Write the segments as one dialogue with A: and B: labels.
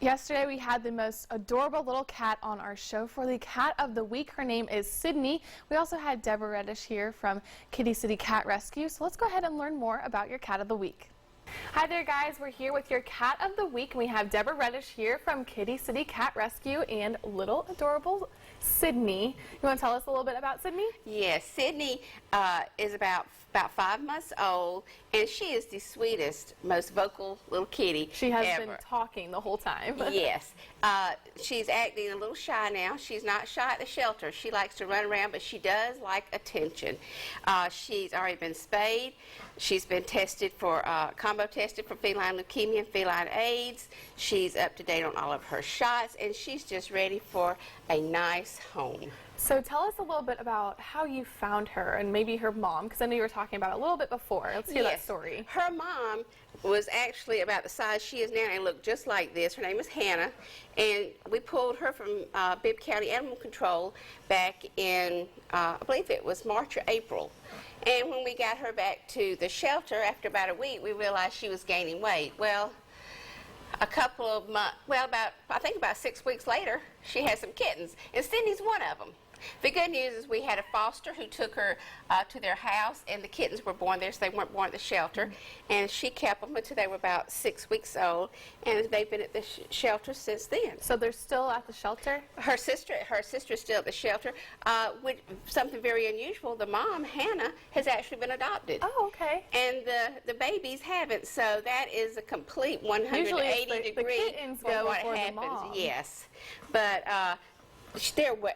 A: Yesterday we had the most adorable little cat on our show for the Cat of the Week. Her name is Sidney. We also had Deborah Reddish here from Kitty City Cat Rescue. So let's go ahead and learn more about your Cat of the Week. Hi there guys, we're here with your Cat of the Week. We have Deborah Reddish here from Kitty City Cat Rescue and little adorable Sidney. You want to tell us a little bit about Sidney?
B: Yes, Sidney is about 5 months old, and she is the sweetest, most vocal little kitty
A: She has
B: ever.
A: been talking the whole time.
B: Yes. She's acting a little shy now. She's not shy at the shelter. She likes to run around, but she does like attention. She's already been spayed. She's been tested for, combo tested for feline leukemia and feline AIDS. She's up to date on all of her shots, and she's just ready for a nice home.
A: So tell us a little bit about how you found her and maybe her mom, because I know you were talking about it a little bit before. Let's hear that story.
B: Her mom was actually about the size she is now and looked just like this. Her name is Hannah, and we pulled her from Bibb County Animal Control back in, I believe it was March or April. And when we got her back to the shelter after about a week, we realized she was gaining weight. Well, a couple of months, I think about 6 weeks later, she had some kittens, and Sidney's one of them. The good news is we had a foster who took her to their house, and the kittens were born there, so they weren't born at the shelter. And she kept them until they were about 6 weeks old, and they've been at the shelter since then.
A: So they're still at the shelter?
B: Her sister is still at the shelter. With something very unusual, the mom, Hannah, has actually been adopted.
A: Oh, okay.
B: And the babies haven't, so that is a complete 180
A: Usually
B: degree
A: the kittens go
B: what
A: before
B: happens.
A: the mom.
B: Yes, but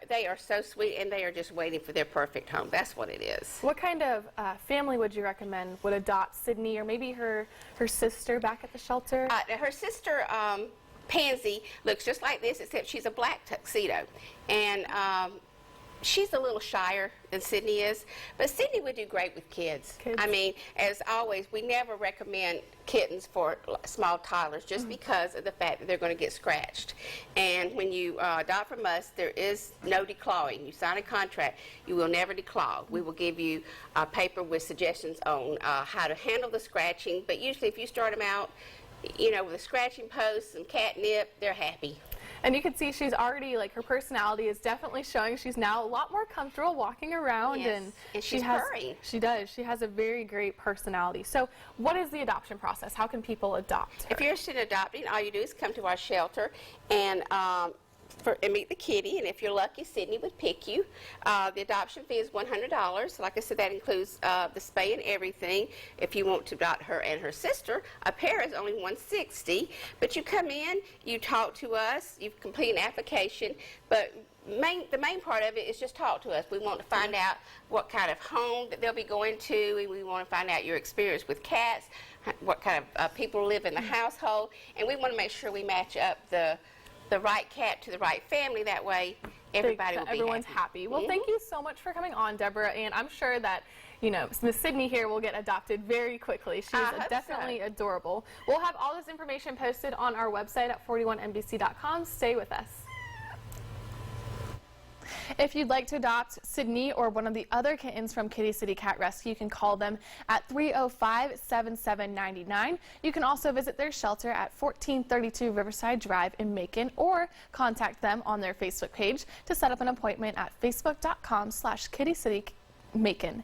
B: they are so sweet, and they are just waiting for their perfect home. That's what it is.
A: What kind of family would you recommend would adopt Sidney, or maybe her sister back at the shelter?
B: Her sister, Pansy, looks just like this, except she's a black tuxedo. And she's a little shyer than Sidney is, but Sidney would do great with kids. I mean, as always, we never recommend kittens for small toddlers just because of the fact that they're going to get scratched. And when you adopt from us, there is no declawing. You sign a contract, you will never declaw. We will give you a paper with suggestions on how to handle the scratching, but usually if you start them out, you know, with a scratching post, some catnip, they're happy.
A: And you can see she's already, like, her personality is definitely showing. She's now a lot more comfortable walking around.
B: Yes. And she's purring.
A: She does. She has a very great personality. So what is the adoption process? How can people adopt her?
B: If you're interested in adopting, all you do is come to our shelter and meet the kitty, and if you're lucky, Sidney would pick you. The adoption fee is $100. Like I said, that includes the spay and everything. If you want to adopt her and her sister, a pair is only $160. But you come in, you talk to us, you complete an application, but the main part of it is just talk to us. We want to find out what kind of home that they'll be going to, and we want to find out your experience with cats, what kind of people live in the household, and we want to make sure we match up the right cat to the right family. That way everybody will be
A: everyone's happy. Well, thank you so much for coming on, Deborah, and I'm sure that, you know, Miss Sidney here will get adopted very quickly. She's definitely adorable. We'll have all this information posted on our website at 41NBC.com. Stay with us. If you'd like to adopt Sidney or one of the other kittens from Kitty City Cat Rescue, you can call them at 305-7799. You can also visit their shelter at 1432 Riverside Drive in Macon, or contact them on their Facebook page to set up an appointment at facebook.com/kittycitymacon.